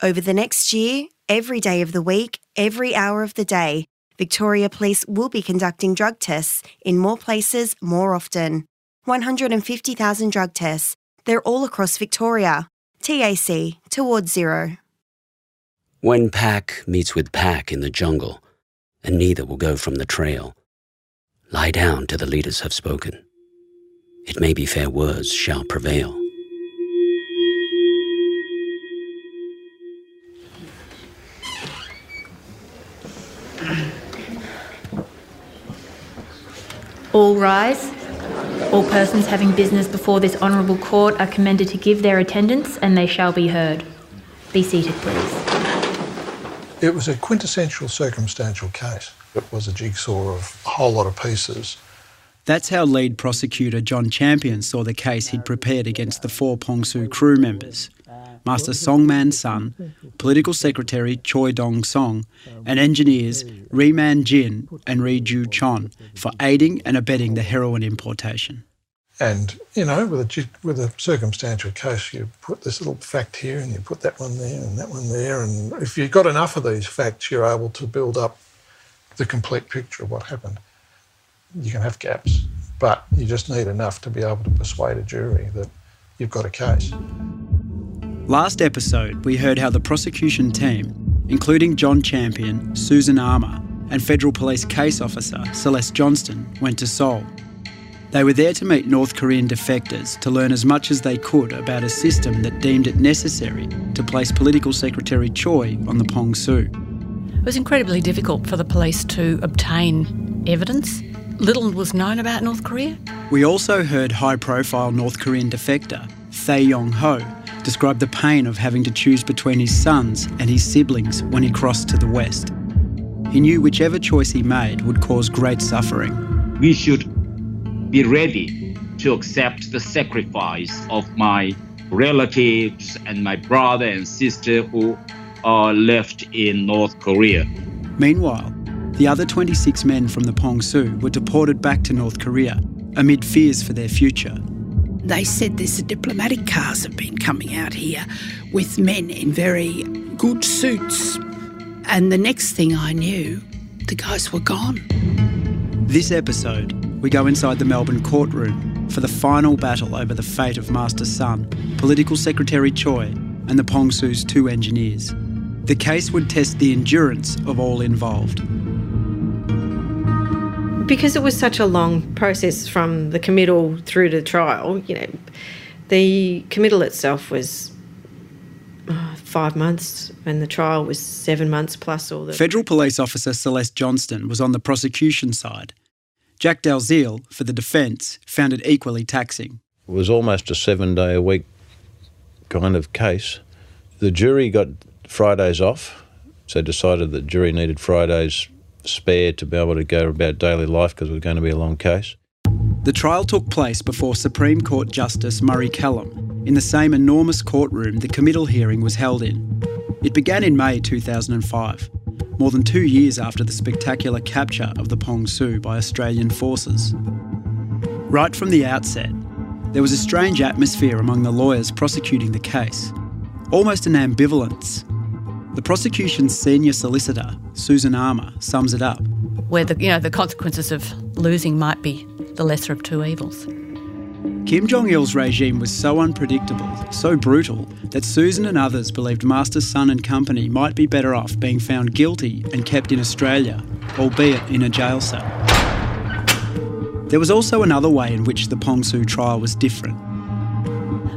Over the next year, every day of the week, every hour of the day, Victoria Police will be conducting drug tests in more places more often. 150,000 drug tests. They're all across Victoria. TAC, towards zero. When pack meets with pack in the jungle, and neither will go from the trail, lie down till the leaders have spoken. It may be fair words shall prevail. All rise. All persons having business before this honourable court are commended to give their attendance, and they shall be heard. Be seated, please. It was a quintessential circumstantial case. It was a jigsaw of a whole lot of pieces. That's how lead prosecutor John Champion saw the case he'd prepared against the 4 Pong Su crew members: Master Songman's son, Political Secretary Choi Dong-song, and engineers Ri Man Jin and Ri Ju Chon for aiding and abetting the heroin importation. And, you know, with a circumstantial case, you put this little fact here and you put that one there and that one there, and if you've got enough of these facts, you're able to build up the complete picture of what happened. You can have gaps, but you just need enough to be able to persuade a jury that you've got a case. Last episode, we heard how the prosecution team, including John Champion, Susan Armour, and Federal Police Case Officer Celeste Johnston, went to Seoul. They were there to meet North Korean defectors to learn as much as they could about a system that deemed it necessary to place Political Secretary Choi on the Pong Su. It was incredibly difficult for the police to obtain evidence. Little was known about North Korea. We also heard high-profile North Korean defector Thae Yong-ho describe the pain of having to choose between his sons and his siblings when he crossed to the West. He knew whichever choice he made would cause great suffering. We should be ready to accept the sacrifice of my relatives and my brother and sister who are left in North Korea. Meanwhile, the other 26 men from the Pong Su were deported back to North Korea amid fears for their future. They said there's diplomatic cars have been coming out here with men in very good suits. And the next thing I knew, the guys were gone. This episode, we go inside the Melbourne courtroom for the final battle over the fate of Master's son, Political Secretary Choi, and the Pong Su's 2 engineers. The case would test the endurance of all involved. Because it was such a long process from the committal through to trial, you know, the committal itself was 5 months and the trial was 7 months plus all the... Federal Police Officer Celeste Johnston was on the prosecution side. Jack Dalziel, for the defence, found it equally taxing. It was almost a 7-day-a-week kind of case. The jury got Fridays off, so decided that the jury needed Fridays spare to be able to go about daily life because it was going to be a long case. The trial took place before Supreme Court Justice Murray Callum in the same enormous courtroom the committal hearing was held in. It began in May 2005, more than 2 years after the spectacular capture of the Pong Su by Australian forces. Right from the outset, there was a strange atmosphere among the lawyers prosecuting the case, almost an ambivalence. The prosecution's senior solicitor, Susan Armour, sums it up. Where the consequences of losing might be the lesser of 2 evils. Kim Jong-il's regime was so unpredictable, so brutal, that Susan and others believed Master's son and company might be better off being found guilty and kept in Australia, albeit in a jail cell. There was also another way in which the Pong Su trial was different.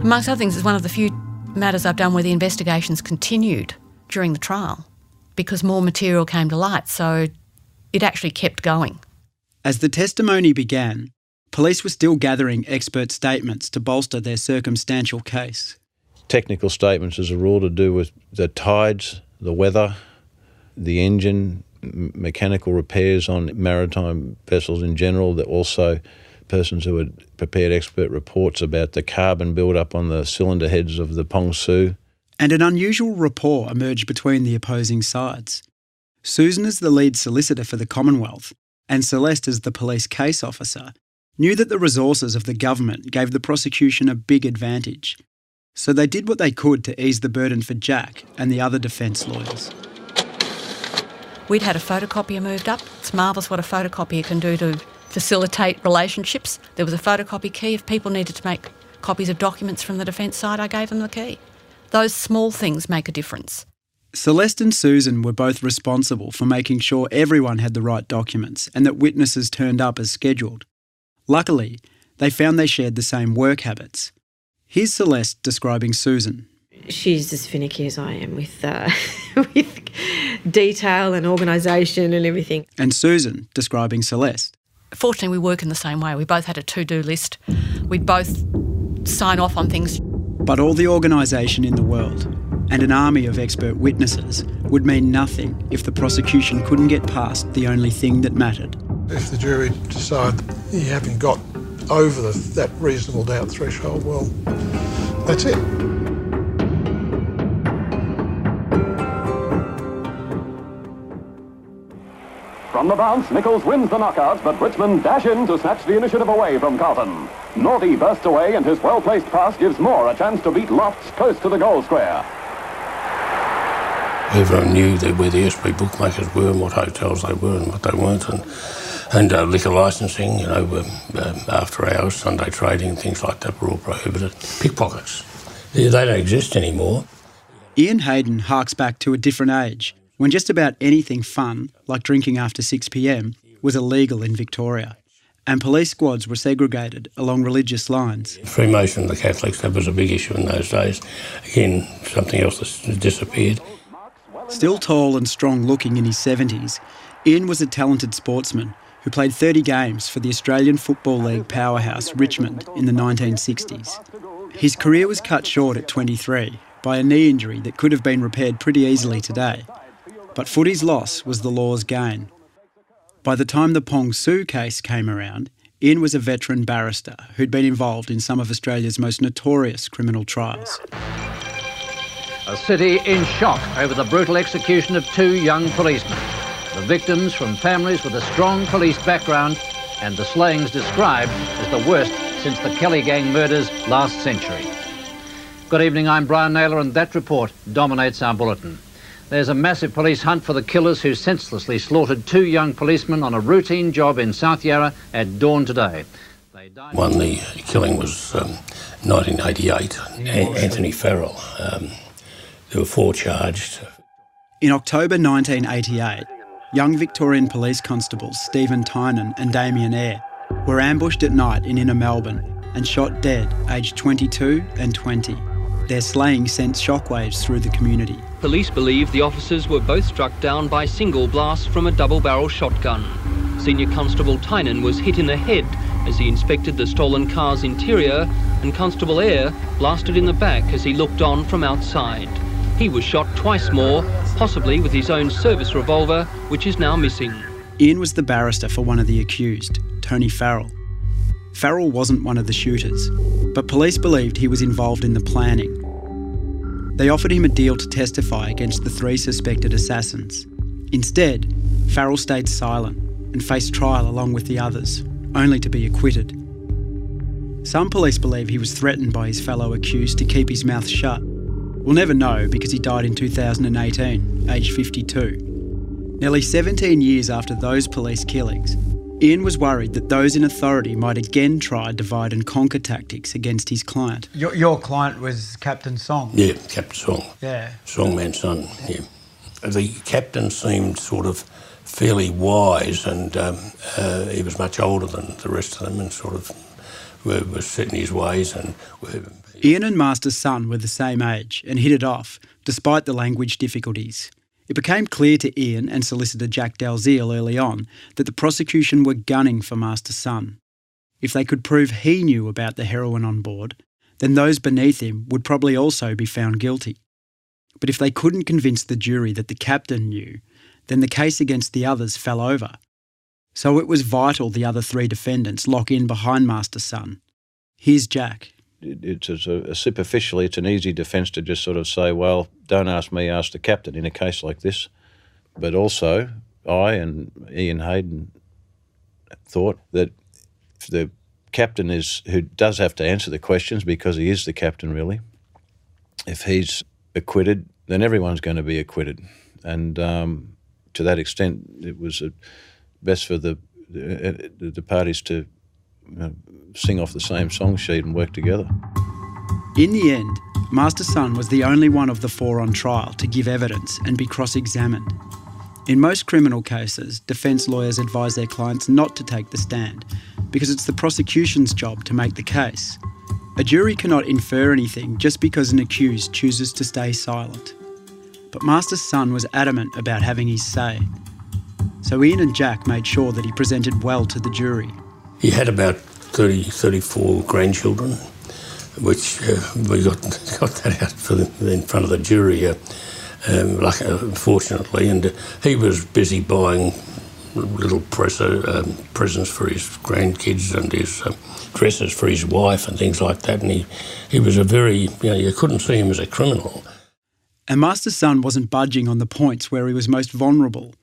Amongst other things, it's one of the few matters I've done where the investigations continued during the trial because more material came to light, so it actually kept going. As the testimony began, police were still gathering expert statements to bolster their circumstantial case. Technical statements as a rule to do with the tides, the weather, the engine, mechanical repairs on maritime vessels in general, that also persons who had prepared expert reports about the carbon build-up on the cylinder heads of the Pong Su. And an unusual rapport emerged between the opposing sides. Susan, as the lead solicitor for the Commonwealth, and Celeste, as the police case officer, knew that the resources of the government gave the prosecution a big advantage. So they did what they could to ease the burden for Jack and the other defence lawyers. We'd had a photocopier moved up. It's marvellous what a photocopier can do to facilitate relationships. There was a photocopy key. If people needed to make copies of documents from the defence side, I gave them the key. Those small things make a difference. Celeste and Susan were both responsible for making sure everyone had the right documents and that witnesses turned up as scheduled. Luckily, they found they shared the same work habits. Here's Celeste describing Susan. She's as finicky as I am with with detail and organisation and everything. And Susan describing Celeste. Fortunately, we work in the same way. We both had a to-do list. We'd both sign off on things. But all the organisation in the world and an army of expert witnesses would mean nothing if the prosecution couldn't get past the only thing that mattered. If the jury decide you haven't got over that reasonable doubt threshold, well, that's it. From the bounce, Nichols wins the knockout, but Richmond dash in to snatch the initiative away from Carlton. Northey bursts away and his well-placed pass gives Moore a chance to beat Lofts close to the goal square. Everyone knew where the SB bookmakers were and what hotels they were and what they weren't, and liquor licensing, after hours, Sunday trading, things like that were all prohibited. Pickpockets, they don't exist anymore. Ian Hayden harks back to a different age, when just about anything fun, like drinking after 6 p.m, was illegal in Victoria, and police squads were segregated along religious lines. Freemason and the Catholics, that was a big issue in those days. Again, something else that's disappeared. Still tall and strong-looking in his 70s, Ian was a talented sportsman who played 30 games for the Australian Football League powerhouse Richmond in the 1960s. His career was cut short at 23 by a knee injury that could have been repaired pretty easily today. But footy's loss was the law's gain. By the time the Pong Su case came around, Ian was a veteran barrister who'd been involved in some of Australia's most notorious criminal trials. A city in shock over the brutal execution of 2 young policemen. The victims from families with a strong police background, and the slayings described as the worst since the Kelly Gang murders last century. Good evening, I'm Brian Naylor, and that report dominates our bulletin. There's a massive police hunt for the killers who senselessly slaughtered 2 young policemen on a routine job in South Yarra at dawn today. When the killing was 1988, Anthony Farrell. There were 4 charged. In October 1988, young Victorian police constables Stephen Tynan and Damien Eyre were ambushed at night in inner Melbourne and shot dead, aged 22 and 20. Their slaying sent shockwaves through the community. Police believe the officers were both struck down by single blasts from a double-barrel shotgun. Senior Constable Tynan was hit in the head as he inspected the stolen car's interior, and Constable Eyre blasted in the back as he looked on from outside. He was shot twice more, possibly with his own service revolver, which is now missing. Ian was the barrister for one of the accused, Tony Farrell. Farrell wasn't one of the shooters, but police believed he was involved in the planning. They offered him a deal to testify against the 3 suspected assassins. Instead, Farrell stayed silent and faced trial along with the others, only to be acquitted. Some police believe he was threatened by his fellow accused to keep his mouth shut. We'll never know because he died in 2018, aged 52. Nearly 17 years after those police killings, Ian was worried that those in authority might again try divide and conquer tactics against his client. Your client was Captain Song? Yeah, Captain Song. Yeah. Songman's son, yeah. The captain seemed sort of fairly wise, and he was much older than the rest of them and sort of was set in his ways. And Ian and Master's son were the same age and hit it off, despite the language difficulties. It became clear to Ian and solicitor Jack Dalziel early on that the prosecution were gunning for Master's son. If they could prove he knew about the heroin on board, then those beneath him would probably also be found guilty. But if they couldn't convince the jury that the captain knew, then the case against the others fell over. So it was vital the other 3 defendants lock in behind Master's son. Here's Jack. Superficially, it's an easy defence to just sort of say, well, don't ask me, ask the captain in a case like this. But also, I and Ian Hayden thought that if the captain who does have to answer the questions because he is the captain really, if he's acquitted, then everyone's going to be acquitted. And to that extent, it was best for the parties to sing off the same song sheet and work together. In the end, Master Sun was the only one of the four on trial to give evidence and be cross-examined. In most criminal cases, defence lawyers advise their clients not to take the stand because it's the prosecution's job to make the case. A jury cannot infer anything just because an accused chooses to stay silent. But Master Sun was adamant about having his say. So Ian and Jack made sure that he presented well to the jury. He had about 34 grandchildren, which we got that out in front of the jury, fortunately. And he was busy buying little presents for his grandkids and his dresses for his wife and things like that. And he was a very, you couldn't see him as a criminal. And Master Sun wasn't budging on the points where he was most vulnerable.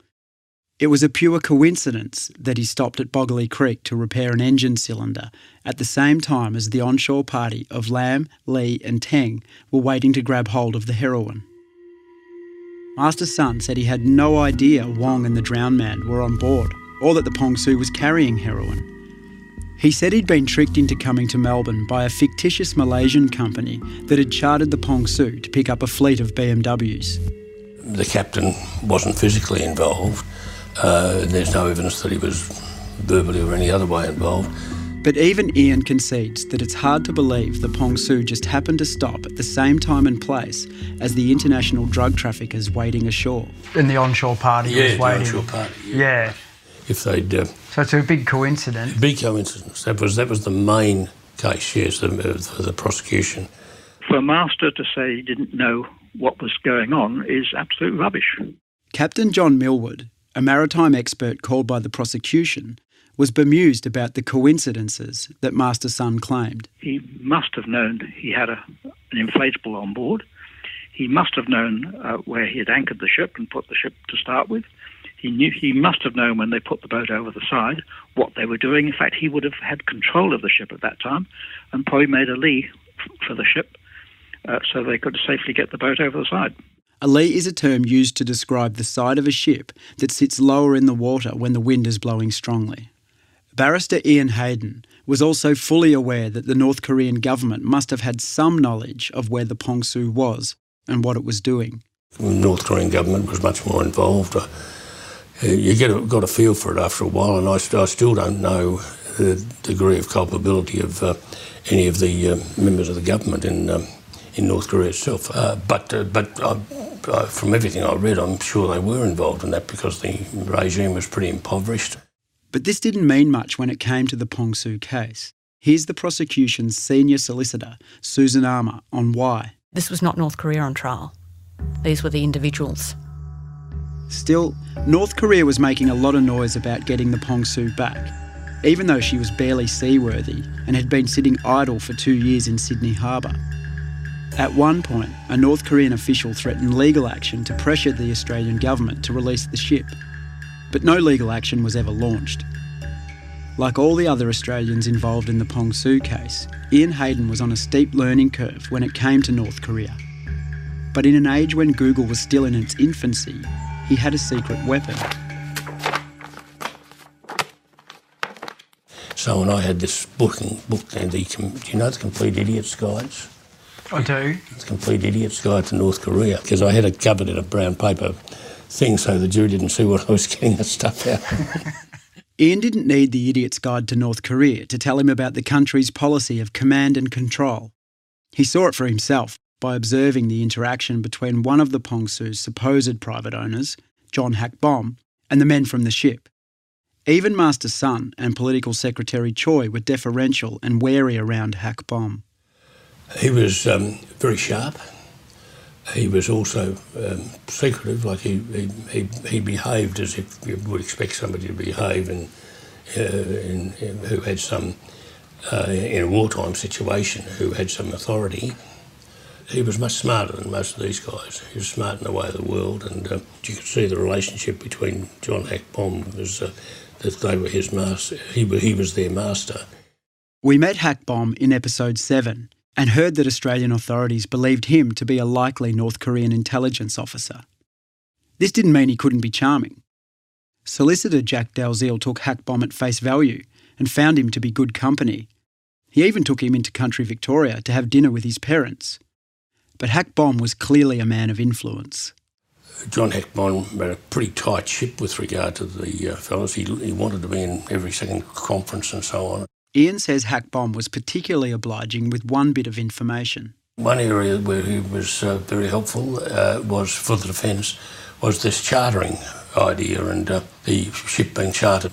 It was a pure coincidence that he stopped at Boggley Creek to repair an engine cylinder at the same time as the onshore party of Lam, Lee and Teng were waiting to grab hold of the heroin. Master Sun said he had no idea Wong and the drowned man were on board, or that the Pong Su was carrying heroin. He said he'd been tricked into coming to Melbourne by a fictitious Malaysian company that had chartered the Pong Su to pick up a fleet of BMWs. The captain wasn't physically involved. There's no evidence that he was verbally or any other way involved. But even Ian concedes that it's hard to believe the Pong Su just happened to stop at the same time and place as the international drug traffickers waiting ashore. And the onshore party was waiting. Yeah, the onshore party. Yeah. If they'd... So it's a big coincidence. Big coincidence. That was the main case, yes, for the prosecution. For Master to say he didn't know what was going on is absolute rubbish. Captain John Millward, a maritime expert called by the prosecution, was bemused about the coincidences that Master Sun claimed. He must have known he had an inflatable on board. He must have known where he had anchored the ship and put the ship to start with. He must have known when they put the boat over the side what they were doing. In fact, he would have had control of the ship at that time and probably made a lee for the ship so they could safely get the boat over the side. A lee is a term used to describe the side of a ship that sits lower in the water when the wind is blowing strongly. Barrister Ian Hayden was also fully aware that the North Korean government must have had some knowledge of where the Pong Su was and what it was doing. The North Korean government was much more involved. You got a feel for it after a while, and I still don't know the degree of culpability of any of the members of the government in North Korea itself. But from everything I read, I'm sure they were involved in that because the regime was pretty impoverished. But this didn't mean much when it came to the Pong Su case. Here's the prosecution's senior solicitor, Susan Armour, on why. This was not North Korea on trial. These were the individuals. Still, North Korea was making a lot of noise about getting the Pong Su back, even though she was barely seaworthy and had been sitting idle for 2 years in Sydney Harbour. At one point, a North Korean official threatened legal action to pressure the Australian government to release the ship. But no legal action was ever launched. Like all the other Australians involved in the Pong Su case, Ian Hayden was on a steep learning curve when it came to North Korea. But in an age when Google was still in its infancy, he had a secret weapon. So when I had this book, and do you know the Complete Idiot's Guides? I do. It's a Complete Idiot's Guide to North Korea, because I had it covered in a brown paper thing so the jury didn't see what I was getting that stuff out. Ian didn't need the Idiot's Guide to North Korea to tell him about the country's policy of command and control. He saw it for himself by observing the interaction between one of the Pong Su's supposed private owners, John Hak Bom, and the men from the ship. Even Master Sun and Political Secretary Choi were deferential and wary around Hak Bom. He was very sharp. He was also secretive, like he behaved as if you would expect somebody to behave who had some, in a wartime situation, who had some authority. He was much smarter than most of these guys. He was smart in the way of the world, and you could see the relationship between John Hak Bom was that they were his master. He was their master. We met Hak Bom in episode 7, and heard that Australian authorities believed him to be a likely North Korean intelligence officer. This didn't mean he couldn't be charming. Solicitor Jack Dalziel took Hak Bom at face value and found him to be good company. He even took him into country Victoria to have dinner with his parents. But Hak Bom was clearly a man of influence. John Hak Bom had a pretty tight ship with regard to the fellas. He wanted to be in every second conference and so on. Ian says Hak Bom was particularly obliging with one bit of information. One area where he was very helpful was for the defence, was this chartering idea and the ship being chartered.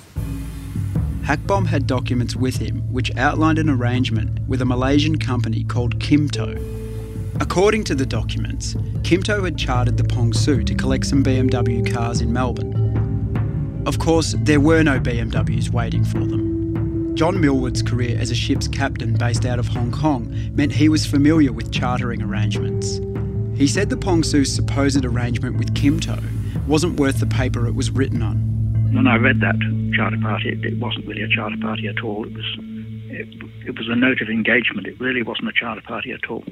Hak Bom had documents with him which outlined an arrangement with a Malaysian company called Kimto. According to the documents, Kimto had chartered the Pong Su to collect some BMW cars in Melbourne. Of course, there were no BMWs waiting for them. John Millward's career as a ship's captain based out of Hong Kong meant he was familiar with chartering arrangements. He said the Pong Su's supposed arrangement with Kimto wasn't worth the paper it was written on. When I read that charter party, it wasn't really a charter party at all. It was a note of engagement. It really wasn't a charter party at all.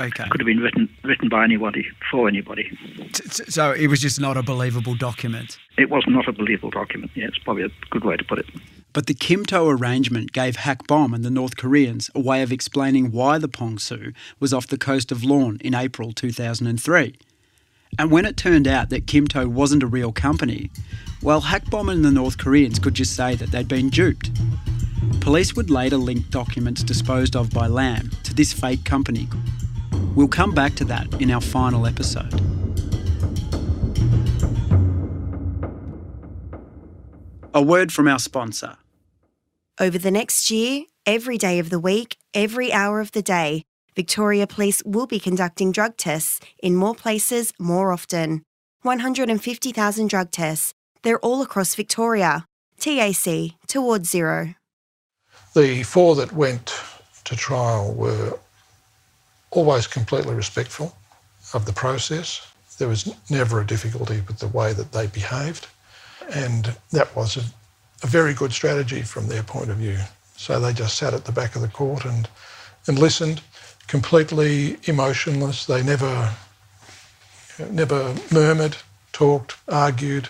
Okay. It could have been written by anybody, for anybody. So it was just not a believable document? It was not a believable document, yeah, it's probably a good way to put it. But the Kimto arrangement gave Hak Bom and the North Koreans a way of explaining why the Pong Su was off the coast of Lorne in April 2003. And when it turned out that Kimto wasn't a real company, well, Hak Bom and the North Koreans could just say that they'd been duped. Police would later link documents disposed of by Lam to this fake company. We'll come back to that in our final episode. A word from our sponsor. Over the next year, every day of the week, every hour of the day, Victoria Police will be conducting drug tests in more places more often. 150,000 drug tests. They're all across Victoria. TAC, towards zero. The 4 that went to trial were always completely respectful of the process. There was never a difficulty with the way that they behaved, and that was a very good strategy from their point of view. So they just sat at the back of the court and listened, completely emotionless. They never murmured, talked, argued.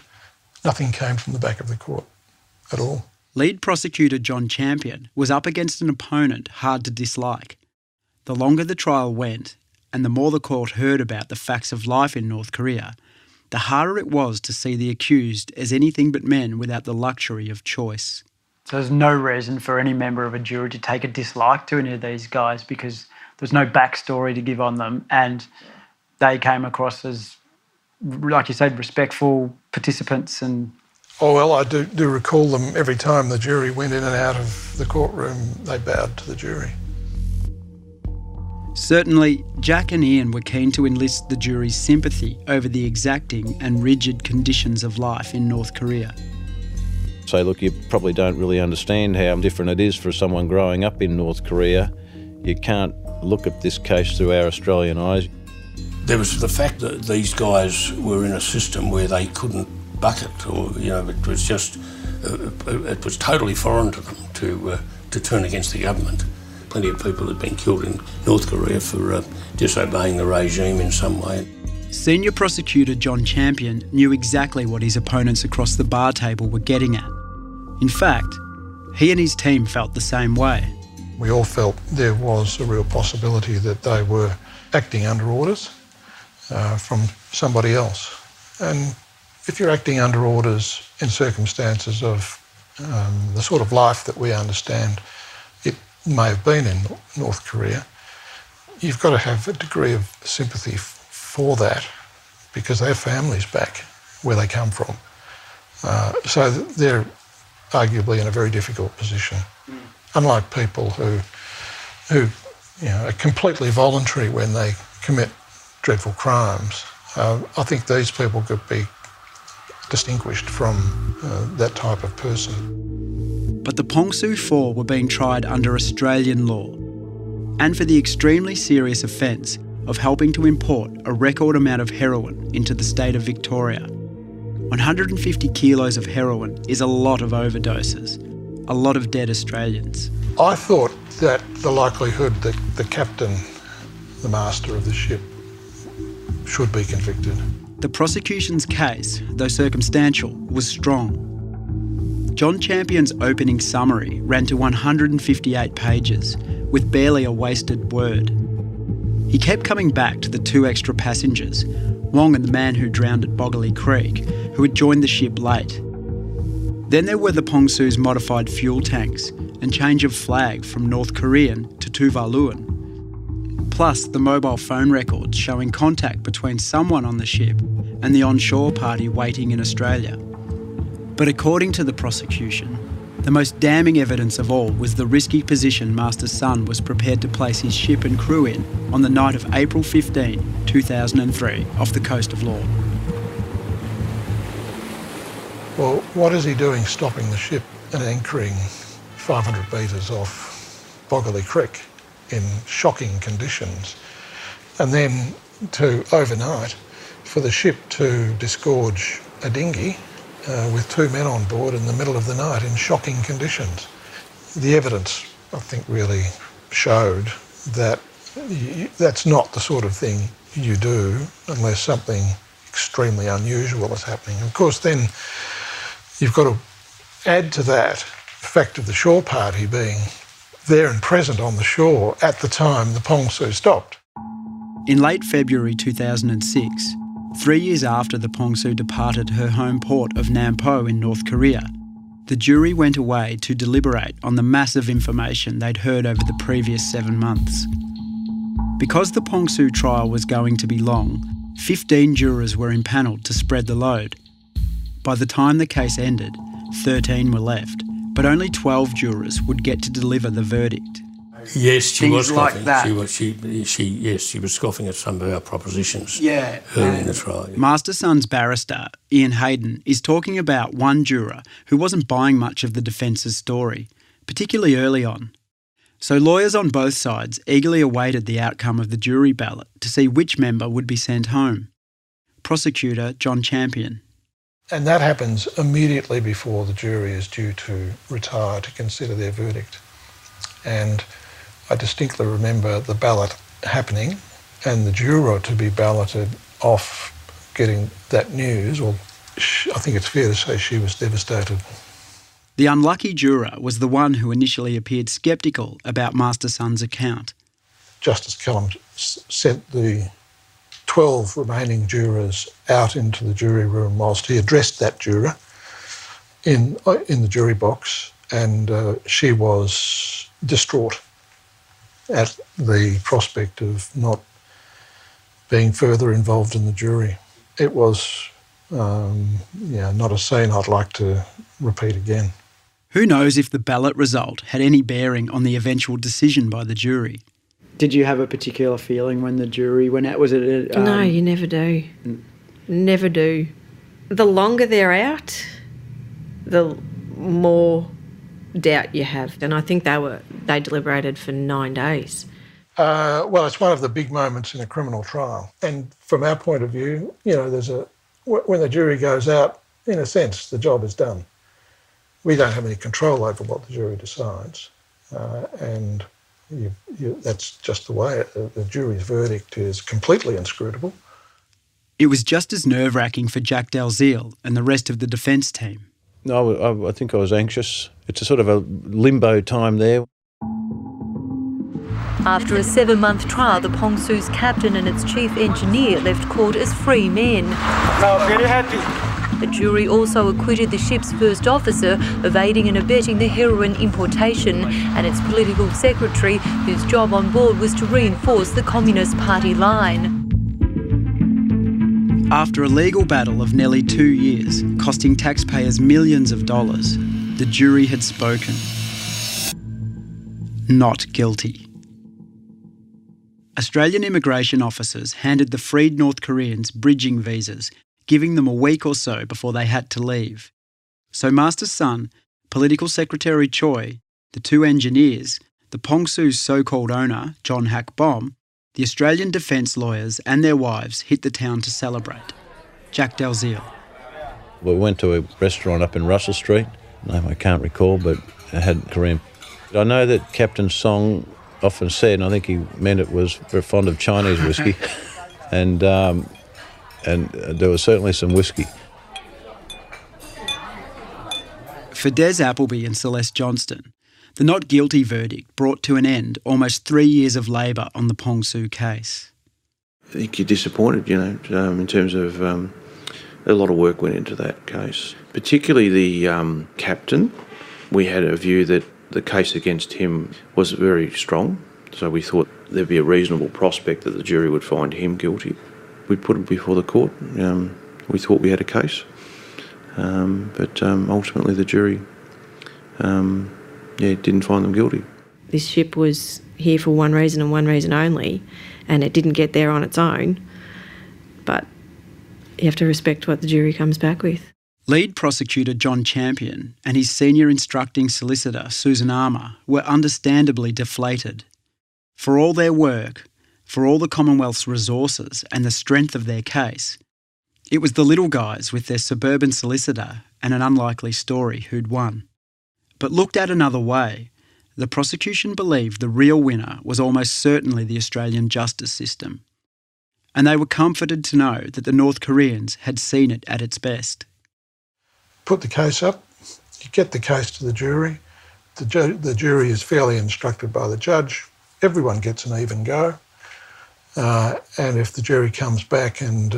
Nothing came from the back of the court at all. Lead prosecutor John Champion was up against an opponent hard to dislike. The longer the trial went, and the more the court heard about the facts of life in North Korea, the harder it was to see the accused as anything but men without the luxury of choice. So there's no reason for any member of a jury to take a dislike to any of these guys because there's no backstory to give on them, and they came across as, like you said, respectful participants. And oh, well, I do recall them every time the jury went in and out of the courtroom, they bowed to the jury. Certainly, Jack and Ian were keen to enlist the jury's sympathy over the exacting and rigid conditions of life in North Korea. So, look, you probably don't really understand how different it is for someone growing up in North Korea. You can't look at this case through our Australian eyes. There was the fact that these guys were in a system where they couldn't bucket, or, it was just, it was totally foreign to them to turn against the government. Plenty of people had been killed in North Korea for disobeying the regime in some way. Senior prosecutor John Champion knew exactly what his opponents across the bar table were getting at. In fact, he and his team felt the same way. We all felt there was a real possibility that they were acting under orders from somebody else. And if you're acting under orders in circumstances of the sort of life that we understand it may have been in North Korea, you've got to have a degree of sympathy for that because they have families back where they come from. So they're arguably in a very difficult position. Unlike people who are completely voluntary when they commit dreadful crimes, I think these people could be distinguished from that type of person. But the Pong Su 4 were being tried under Australian law, and for the extremely serious offence of helping to import a record amount of heroin into the state of Victoria. 150 kilos of heroin is a lot of overdoses, a lot of dead Australians. I thought that the likelihood that the captain the master of the ship should be convicted. The prosecution's case, though circumstantial, was strong. John Champion's opening summary ran to 158 pages, with barely a wasted word. He kept coming back to the 2 extra passengers, Wong and the man who drowned at Boggley Creek, who had joined the ship late. Then there were the Pong Su's modified fuel tanks and change of flag from North Korean to Tuvaluan. Plus the mobile phone records showing contact between someone on the ship and the onshore party waiting in Australia. But according to the prosecution, the most damning evidence of all was the risky position Master Sun was prepared to place his ship and crew in on the night of April 15, 2003, off the coast of Law. Well, what is he doing stopping the ship and anchoring 500 metres off Boggley Creek in shocking conditions? And then to overnight for the ship to disgorge a dinghy with 2 men on board in the middle of the night in shocking conditions. The evidence, I think, really showed that that's not the sort of thing you do unless something extremely unusual is happening. Of course, then you've got to add to that the fact of the shore party being there and present on the shore at the time the Pong Su stopped. In late February 2006, 3 years after the Pong Su departed her home port of Nampo in North Korea, the jury went away to deliberate on the massive information they'd heard over the previous 7 months. Because the Pong Su trial was going to be long, 15 jurors were impanelled to spread the load. By the time the case ended, 13 were left, but only 12 jurors would get to deliver the verdict. Yes, she was like scoffing. that. She was scoffing at some of our propositions. Yeah. Early in the trial. Master Sun's barrister, Ian Hayden, is talking about one juror who wasn't buying much of the defence's story, particularly early on. So lawyers on both sides eagerly awaited the outcome of the jury ballot to see which member would be sent home. Prosecutor John Champion. And that happens immediately before the jury is due to retire to consider their verdict. And I distinctly remember the ballot happening and the juror to be balloted off getting that news, or I think it's fair to say she was devastated. The unlucky juror was the one who initially appeared sceptical about Master Sun's account. Justice Kiam sent the 12 remaining jurors out into the jury room whilst he addressed that juror in the jury box, and she was distraught at the prospect of not being further involved in the jury. It was not a scene I'd like to repeat again. Who knows if the ballot result had any bearing on the eventual decision by the jury? Did you have a particular feeling when the jury went out? Was it No, you never do. Never do. The longer they're out, the more doubt you have. And I think they deliberated for 9 days. Well, it's one of the big moments in a criminal trial. And from our point of view, when the jury goes out, in a sense, the job is done. We don't have any control over what the jury decides. And that's just the way the jury's verdict is completely inscrutable. It was just as nerve-wracking for Jack Dalziel and the rest of the defence team. No, I think I was anxious. It's a sort of a limbo time there. After a 7-month trial, the Pong Su's captain and its chief engineer left court as free men. No, very happy. The jury also acquitted the ship's first officer of aiding and abetting the heroin importation and its political secretary, whose job on board was to reinforce the Communist Party line. After a legal battle of nearly 2 years, costing taxpayers millions of dollars, the jury had spoken. Not guilty. Australian immigration officers handed the freed North Koreans bridging visas, giving them a week or so before they had to leave. So Master Sun, Political Secretary Choi, the 2 engineers, the Pong Su's so-called owner, John Hack Bomb, the Australian defence lawyers and their wives hit the town to celebrate. Jack Dalziel. We went to a restaurant up in Russell Street. Name I can't recall, but it had Korean. I know that Captain Song often said, and I think he meant it, was very fond of Chinese whiskey, and there was certainly some whiskey. For Des Appleby and Celeste Johnston, the not guilty verdict brought to an end almost 3 years of labour on the Pong Su case. I think you're disappointed, in terms of a lot of work went into that case. Particularly the captain. We had a view that the case against him was very strong, so we thought there'd be a reasonable prospect that the jury would find him guilty. We put him before the court. We thought we had a case, but ultimately the jury didn't find them guilty. This ship was here for one reason and one reason only, and it didn't get there on its own. But you have to respect what the jury comes back with. Lead prosecutor John Champion and his senior instructing solicitor Susan Armour were understandably deflated. For all their work, for all the Commonwealth's resources and the strength of their case, it was the little guys with their suburban solicitor and an unlikely story who'd won. But looked at another way, the prosecution believed the real winner was almost certainly the Australian justice system. And they were comforted to know that the North Koreans had seen it at its best. Put the case up, you get the case to the jury. The jury is fairly instructed by the judge. Everyone gets an even go. And if the jury comes back and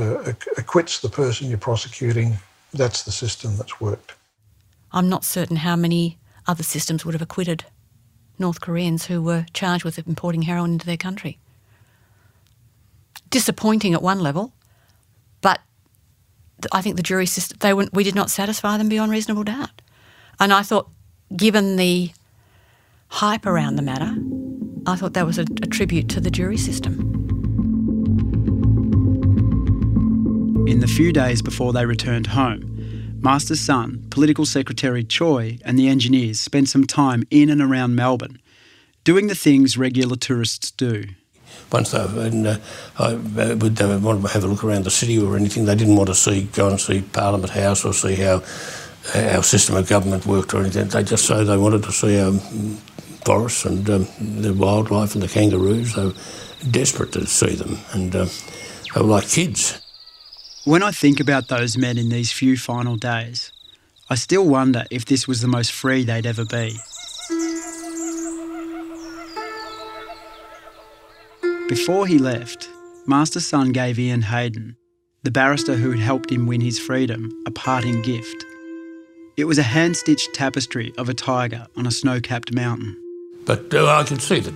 acquits the person you're prosecuting, that's the system that's worked. I'm not certain how many other systems would have acquitted North Koreans who were charged with importing heroin into their country. Disappointing at one level, but I think the jury system, we did not satisfy them beyond reasonable doubt. And I thought, given the hype around the matter, I thought that was a tribute to the jury system. In the few days before they returned home, Master's son, Political Secretary Choi, and the engineers spent some time in and around Melbourne, doing the things regular tourists do. Once they would want to have a look around the city or anything, they didn't want to go and see Parliament House or see how our system of government worked or anything. They wanted to see our forests and the wildlife and the kangaroos. They were desperate to see them, and they were like kids. When I think about those men in these few final days, I still wonder if this was the most free they'd ever be. Before he left, Master's son gave Ian Hayden, the barrister who had helped him win his freedom, a parting gift. It was a hand-stitched tapestry of a tiger on a snow-capped mountain. But I could see that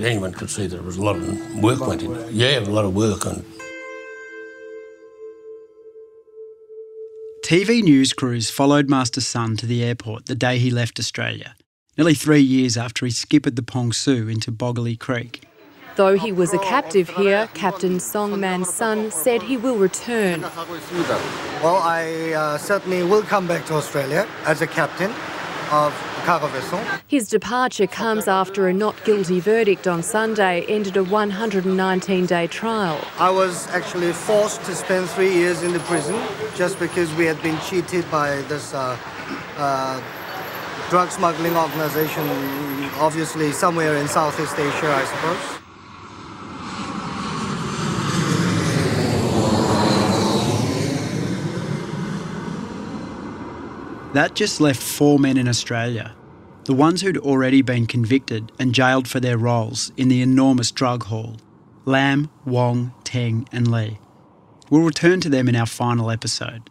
anyone could see that there was a lot of work went into it. Yeah, a lot of work. TV news crews followed Master's son to the airport the day he left Australia, nearly 3 years after he skippered the Pong Su into Boggley Creek. Though he was a captive here, Captain Song Man's son said he will return. Well, I certainly will come back to Australia as a captain of a cargo vessel. His departure comes after a not guilty verdict on Sunday ended a 119-day trial. I was actually forced to spend 3 years in the prison just because we had been cheated by this drug smuggling organisation, obviously somewhere in Southeast Asia, I suppose. That just left 4 men in Australia, the ones who'd already been convicted and jailed for their roles in the enormous drug haul: Lam, Wong, Teng and Lee. We'll return to them in our final episode.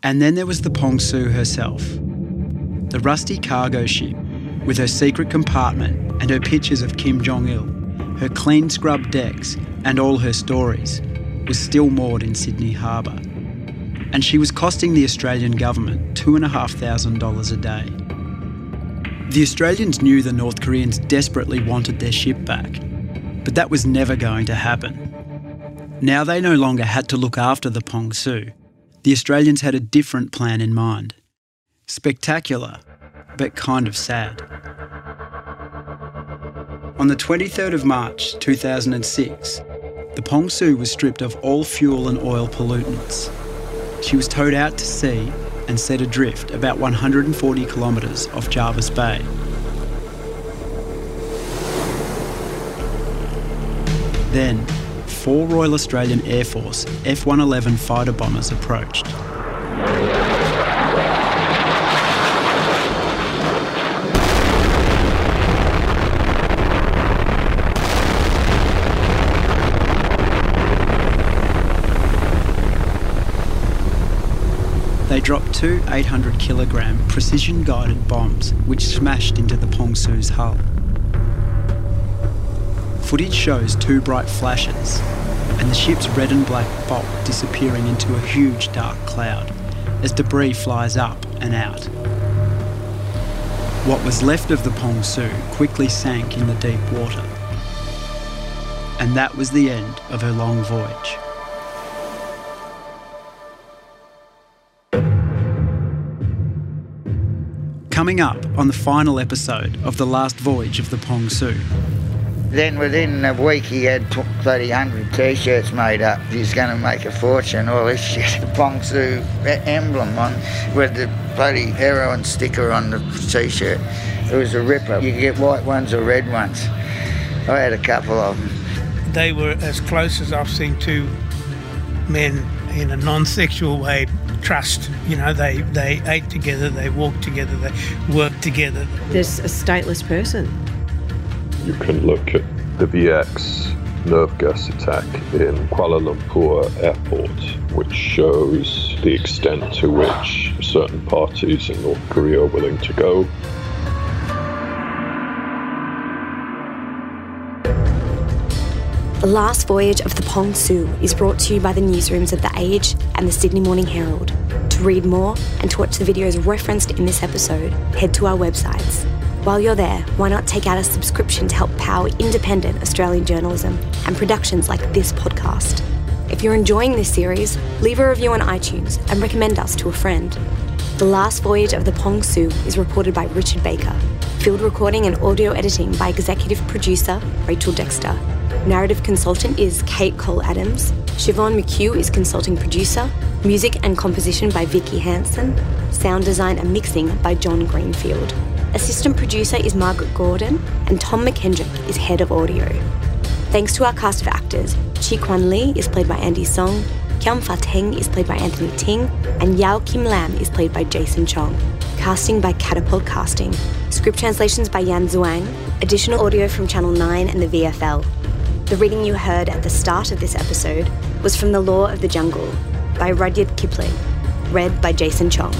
And then there was the Pong Su herself, the rusty cargo ship with her secret compartment and her pictures of Kim Jong-il, her clean scrubbed decks and all her stories, was still moored in Sydney Harbour. And she was costing the Australian government $2,500 a day. The Australians knew the North Koreans desperately wanted their ship back, but that was never going to happen. Now they no longer had to look after the Pong Su. The Australians had a different plan in mind. Spectacular, but kind of sad. On the 23rd of March 2006, the Pong Su was stripped of all fuel and oil pollutants. She was towed out to sea and set adrift about 140 kilometres off Jervis Bay. Then, 4 Royal Australian Air Force F-111 fighter bombers approached. They dropped 2 800-kilogram precision-guided bombs which smashed into the Pong Su's hull. Footage shows 2 bright flashes and the ship's red and black bulk disappearing into a huge dark cloud as debris flies up and out. What was left of the Pong Su quickly sank in the deep water. And that was the end of her long voyage. Coming up on the final episode of The Last Voyage of the Pong Su. Then within a week he had bloody 100 T-shirts made up. He's going to make a fortune, all this shit. The Pong Su emblem on with the bloody heroin sticker on the T-shirt. It was a ripper. You could get white ones or red ones. I had a couple of them. They were as close as I've seen two men in a non-sexual way trust. You know, they ate together, they walked together, they worked together. There's a stateless person. You can look at the VX nerve gas attack in Kuala Lumpur airport, which shows the extent to which certain parties in North Korea are willing to go. The Last Voyage of the Pong Su is brought to you by the newsrooms of The Age and the Sydney Morning Herald. To read more and to watch the videos referenced in this episode, head to our websites. While you're there, why not take out a subscription to help power independent Australian journalism and productions like this podcast? If you're enjoying this series, leave a review on iTunes and recommend us to a friend. The Last Voyage of the Pong Su is reported by Richard Baker. Field recording and audio editing by executive producer Rachael Dexter. Narrative consultant is Kate Cole-Adams. Siobhan McHugh is consulting producer. Music and composition by Vicki Hansen. Sound design and mixing by John Greenfield. Assistant producer is Margaret Gordon, and Tom McKendrick is head of audio. Thanks to our cast of actors, Chi Kwan Lee is played by Andy Song, Kiam Teng is played by Anthony Ting, and Yau Kim Lam is played by Jason Chong. Casting by Catapult Casting. Script translations by Zhuang. Additional audio from Channel 9 and the VFL. The reading you heard at the start of this episode was from The Law of the Jungle by Rudyard Kipling, read by Jason Chong.